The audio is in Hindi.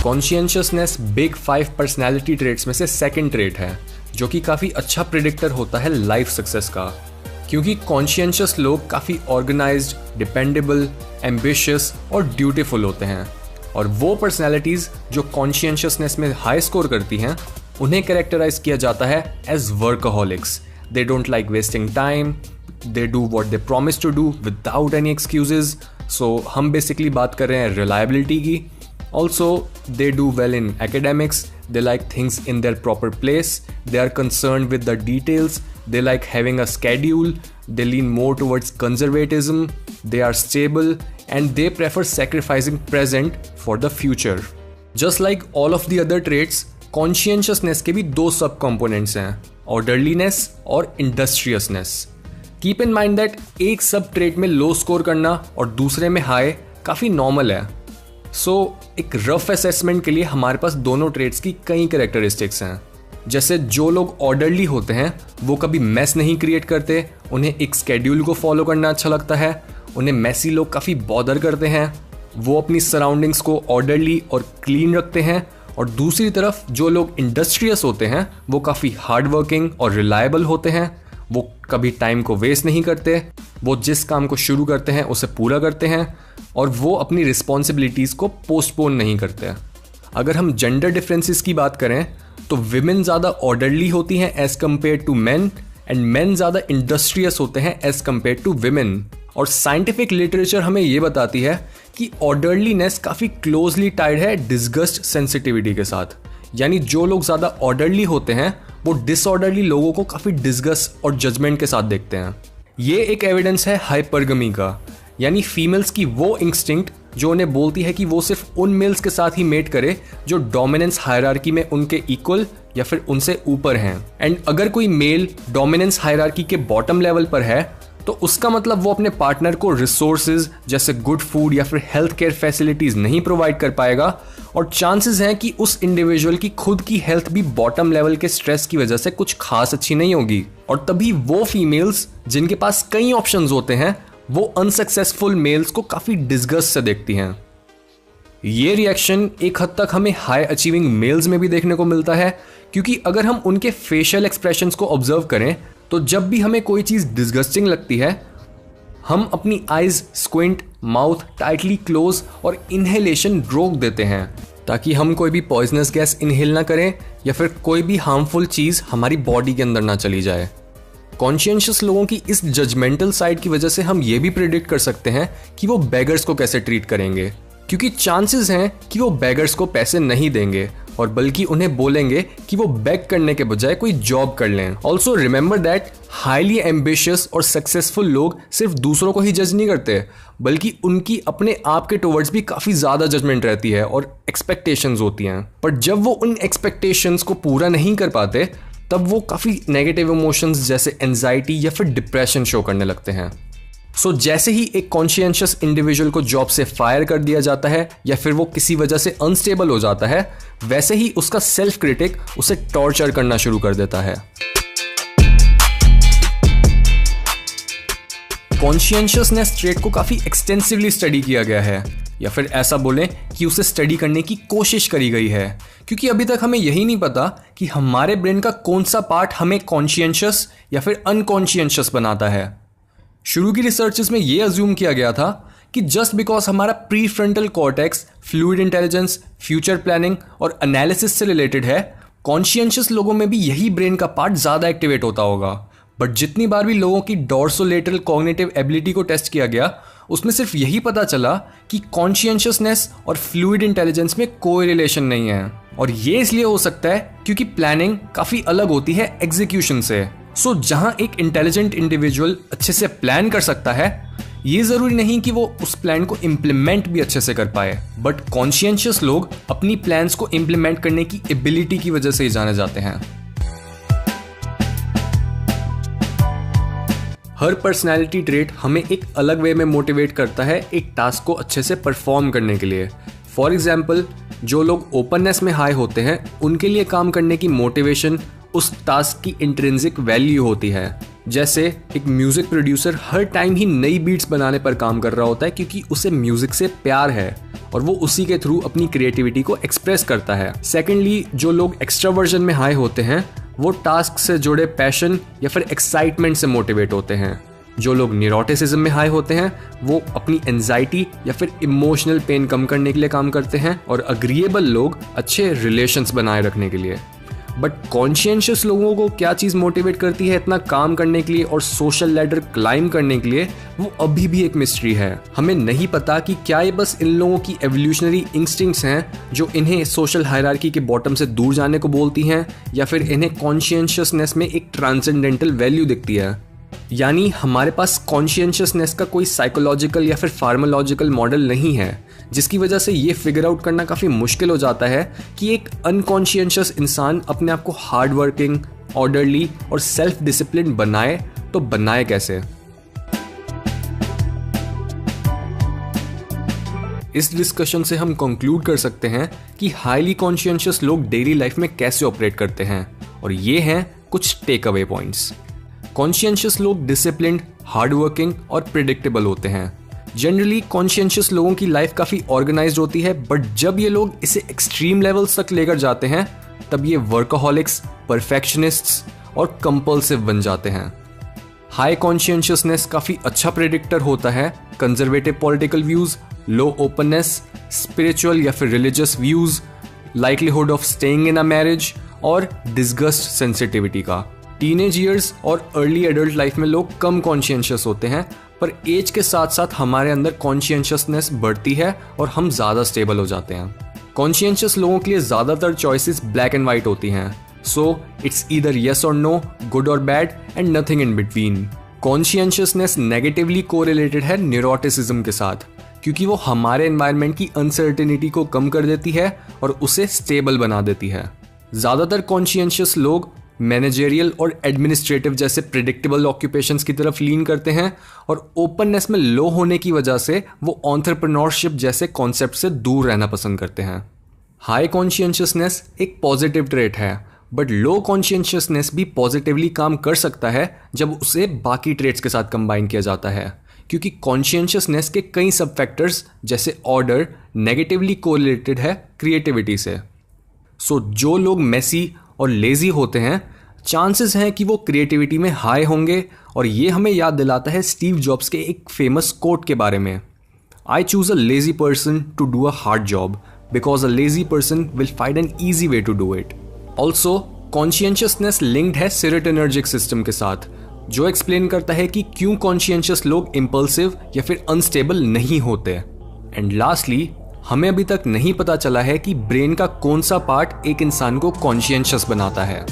कॉन्शियसनेस बिग 5 पर्सनैलिटी ट्रेट्स में से सेकंड ट्रेट है, जो कि काफ़ी अच्छा प्रिडिक्टर होता है लाइफ सक्सेस का, क्योंकि कॉन्शियस लोग काफ़ी ऑर्गेनाइज्ड, डिपेंडेबल, एम्बिशियस और ड्यूटीफुल होते हैं। और वो पर्सनैलिटीज़ जो कॉन्शियसनेस में हाई स्कोर करती हैं, उन्हें कैरेक्टराइज किया जाता है as workaholics. They don't like wasting time, they do what they promise to do without any excuses. So हम बेसिकली बात कर रहे हैं रिलायबिलिटी की। Also they do well in academics, they like things in their proper place, they are concern with the details, they like having a schedule, they lean more towards conservatism, they are stable, and they prefer sacrificing present for the future. Just like all of the other traits, conscientiousness के भी दो सब components हैं, orderliness और industriousness. Keep in mind that एक सब trait में low score करना और दूसरे में high काफ़ी normal है. So एक rough assessment के लिए हमारे पास दोनों traits की कई characteristics हैं. जैसे जो लोग ऑर्डरली होते हैं वो कभी मैस नहीं क्रिएट करते, उन्हें एक स्केड्यूल को फॉलो करना अच्छा लगता है, उन्हें मैसी लोग काफ़ी बॉदर करते हैं, वो अपनी सराउंडिंग्स को ऑर्डरली और क्लीन रखते हैं। और दूसरी तरफ जो लोग इंडस्ट्रियस होते हैं वो काफ़ी हार्ड वर्किंग और रिलायबल होते हैं, वो कभी टाइम को वेस्ट नहीं करते, वो जिस काम को शुरू करते हैं उसे पूरा करते हैं और वो अपनी रिस्पॉन्सिबिलिटीज़ को पोस्टपोन नहीं करते। अगर हम जेंडर डिफरेंसेस की बात करें तो विमेन ज़्यादा ऑर्डरली होती हैं as compared to men, and men ज़्यादा इंडस्ट्रियस होते हैं एज कम्पेयर टू विमेन। और साइंटिफिक लिटरेचर हमें ये बताती है कि ऑर्डरलीनेस काफ़ी क्लोजली टाइड है डिसगस्ट सेंसिटिविटी के साथ। यानी जो लोग ज़्यादा ऑर्डरली होते हैं वो डिसऑर्डरली लोगों को काफ़ी डिसगस्ट और जजमेंट के साथ देखते हैं। ये एक एविडेंस है हाइपरगमी का, यानी फीमेल्स की वो इंस्टिंक्ट जो उन्हें बोलती है कि वो सिर्फ उन मेल्स के साथ ही मेट करे जो डोमिनेंस हायरार्की में उनके इक्वल या फिर उनसे ऊपर हैं। एंड अगर कोई मेल डोमिनेंस हायरार्की के बॉटम लेवल पर है तो उसका मतलब वो अपने पार्टनर को रिसोर्सेज जैसे गुड फूड या फिर हेल्थ केयर फैसिलिटीज नहीं प्रोवाइड कर पाएगा, और चांसेस हैं कि उस इंडिविजुअल की खुद की हेल्थ भी बॉटम लेवल के स्ट्रेस की वजह से कुछ खास अच्छी नहीं होगी। और तभी वो फीमेल्स जिनके पास कई ऑप्शंस होते हैं वो अनसक्सेसफुल मेल्स को काफी डिसगस्ट से देखती हैं। ये रिएक्शन एक हद तक हमें हाई अचीविंग मेल्स में भी देखने को मिलता है, क्योंकि अगर हम उनके फेशियल एक्सप्रेशंस को ऑब्जर्व करें तो जब भी हमें कोई चीज़ डिसगस्टिंग लगती है हम अपनी eyes squint, mouth tightly close और इनहेलेशन रोक देते हैं ताकि हम कोई भी पॉइजनस गैस इनहेल ना करें या फिर कोई भी हार्मफुल चीज़ हमारी बॉडी के अंदर ना चली जाए। कॉन्शियस लोगों की इस जजमेंटल साइड की वजह से हम ये भी प्रिडिक्ट कर सकते हैं कि वो बेगर्स को कैसे ट्रीट करेंगे, क्योंकि चांसेस हैं कि वो बेगर्स को पैसे नहीं देंगे और बल्कि उन्हें बोलेंगे कि वो बेग करने के बजाय कोई जॉब कर लें। Also remember that highly ambitious और सक्सेसफुल लोग सिर्फ दूसरों को ही जज नहीं करते, बल्कि उनकी अपने आप के टुवर्ड्स भी काफ़ी ज़्यादा जजमेंट रहती है और एक्सपेक्टेशंस होती हैं। पर जब वो उन एक्सपेक्टेशंस को पूरा नहीं कर पाते तब वो काफ़ी नेगेटिव इमोशंस जैसे एंजाइटी या फिर डिप्रेशन शो करने लगते हैं। सो जैसे ही एक कॉन्शियस इंडिविजुअल को जॉब से फायर कर दिया जाता है या फिर वो किसी वजह से अनस्टेबल हो जाता है, वैसे ही उसका सेल्फ क्रिटिक उसे टॉर्चर करना शुरू कर देता है। कॉन्शियसनेस ट्रेट को काफ़ी एक्सटेंसिवली स्टडी किया गया है, या फिर ऐसा बोलें कि उसे स्टडी करने की कोशिश करी गई है, क्योंकि अभी तक हमें यही नहीं पता कि हमारे ब्रेन का कौन सा पार्ट हमें कॉन्शियस या फिर अनकॉन्शियस बनाता है। शुरू की रिसर्चेस में यह अज्यूम किया गया था कि जस्ट बिकॉज हमारा pre frontal cortex fluid intelligence, future planning और एनालिसिस से रिलेटेड है, कॉन्शियस लोगों में भी यही ब्रेन का पार्ट ज़्यादा एक्टिवेट होता होगा। बट जितनी बार भी लोगों की डोर्सोलेटरल कॉग्निटिव एबिलिटी को टेस्ट किया गया उसमें सिर्फ यही पता चला कि कॉन्शियसनेस और फ्लूइड इंटेलिजेंस में कोई रिलेशन नहीं है। और ये इसलिए हो सकता है क्योंकि प्लानिंग काफ़ी अलग होती है एग्जीक्यूशन से। सो जहां एक इंटेलिजेंट इंडिविजुअल अच्छे से प्लान कर सकता है, ये ज़रूरी नहीं कि वो उस प्लान को इम्प्लीमेंट भी अच्छे से कर पाए, बट कॉन्शियस लोग अपनी प्लान्स को इम्प्लीमेंट करने की एबिलिटी की वजह से ही जाने जाते हैं। हर पर्सनैलिटी ट्रेट हमें एक अलग वे में मोटिवेट करता है एक टास्क को अच्छे से परफॉर्म करने के लिए। फॉर एग्जाम्पल, जो लोग ओपननेस में हाई होते हैं उनके लिए काम करने की मोटिवेशन उस टास्क की इंट्रिंसिक वैल्यू होती है। जैसे एक म्यूजिक प्रोड्यूसर हर टाइम ही नई बीट्स बनाने पर काम कर रहा होता है क्योंकि उसे म्यूजिक से प्यार है और वो उसी के थ्रू अपनी क्रिएटिविटी को एक्सप्रेस करता है। सेकेंडली, जो लोग एक्सट्रावर्जन में हाई होते हैं वो टास्क से जुड़े पैशन या फिर एक्साइटमेंट से मोटिवेट होते हैं। जो लोग न्यूरोटिसिज्म में हाई होते हैं वो अपनी एंजाइटी या फिर इमोशनल पेन कम करने के लिए काम करते हैं, और अग्रीएबल लोग अच्छे रिलेशंस बनाए रखने के लिए। बट कॉन्शियंशियस लोगों को क्या चीज़ मोटिवेट करती है इतना काम करने के लिए और सोशल लैडर क्लाइम करने के लिए, वो अभी भी एक मिस्ट्री है। हमें नहीं पता कि क्या ये बस इन लोगों की एवोल्यूशनरी इंस्टिंक्ट्स हैं जो इन्हें सोशल हायरार्की के बॉटम से दूर जाने को बोलती हैं, या फिर इन्हें कॉन्शियंशियसनेस में एक ट्रांसेंडेंटल वैल्यू दिखती है। यानी हमारे पास कॉन्शियंशियसनेस का कोई साइकोलॉजिकल या फिर फार्मालॉजिकल मॉडल नहीं है, जिसकी वजह से ये फिगर आउट करना काफ़ी मुश्किल हो जाता है कि एक अनकॉन्शियंशियस इंसान अपने आप को हार्ड वर्किंग, ऑर्डरली और सेल्फ डिसिप्लिन बनाए तो बनाए कैसे। इस डिस्कशन से हम कंक्लूड कर सकते हैं कि हाईली कॉन्शियंशियस लोग डेली लाइफ में कैसे ऑपरेट करते हैं, और ये हैं कुछ टेक अवे पॉइंट्स। कॉन्शियंशियस लोग डिसिप्लिन्ड, हार्ड वर्किंग और प्रिडिक्टेबल होते हैं। जनरली कॉन्शियंशियस लोगों की लाइफ काफ़ी ऑर्गेनाइज्ड होती है, बट जब ये लोग इसे एक्सट्रीम लेवल्स तक लेकर जाते हैं तब ये वर्कaholics, परफेक्शनिस्ट्स और कंपल्सिव बन जाते हैं। हाई कॉन्शियंशियसनेस काफ़ी अच्छा प्रेडिक्टर होता है कंजर्वेटिव पॉलिटिकल व्यूज़, लो ओपननेस, स्पिरिचुअल या फिर religious views, likelihood of staying in a marriage और डिस्गस्ट सेंसिटिविटी का। टीनेज ईयर्स और अर्ली एडल्ट लाइफ में लोग कम कॉन्शियंशियस होते हैं, पर एज के साथ साथ हमारे अंदर कॉन्शियंशियसनेस बढ़ती है और हम ज़्यादा स्टेबल हो जाते हैं। कॉन्शियंशियस लोगों के लिए ज़्यादातर चॉइसेस ब्लैक एंड वाइट होती हैं, सो इट्स ईदर येस और नो, गुड और bad and nothing in between. Conscientiousness negatively correlated है न्यूरोटिसिज्म के साथ, क्योंकि वो हमारे एनवायरनमेंट की अनसर्टेनिटी को कम कर देती है और उसे स्टेबल बना देती है। ज़्यादातर कॉन्शियंशियस लोग मैनेजरियल और एडमिनिस्ट्रेटिव जैसे प्रिडिक्टेबल ऑक्यूपेशंस की तरफ लीन करते हैं, और ओपननेस में लो होने की वजह से वो एंटरप्रेन्योरशिप जैसे कॉन्सेप्ट से दूर रहना पसंद करते हैं। हाई कॉन्शियंशियसनेस एक पॉजिटिव ट्रेट है, बट लो कॉन्शियंशियसनेस भी पॉजिटिवली काम कर सकता है जब उसे बाकी ट्रेट्स के साथ कंबाइन किया जाता है, क्योंकि कॉन्शियंशियसनेस के कई सब फैक्टर्स जैसे ऑर्डर नेगेटिवली कोरिलेटेड है क्रिएटिविटी से। सो जो लोग मेसी और लेजी होते हैं, चांसेस हैं कि वो क्रिएटिविटी में हाई होंगे, और ये हमें याद दिलाता है स्टीव जॉब्स के एक फेमस कोट के बारे में, I choose a lazy person to do a hard job because a lazy person will find an easy way to do it. Also conscientiousness linked है सेरोटोनर्जिक सिस्टम के साथ, जो एक्सप्लेन करता है कि क्यों कॉन्शियंशियस लोग इम्पल्सिव या फिर अनस्टेबल नहीं होते। एंड लास्टली, हमें अभी तक नहीं पता चला है कि ब्रेन का कौन सा पार्ट एक इंसान को कॉन्शियंशियस बनाता है।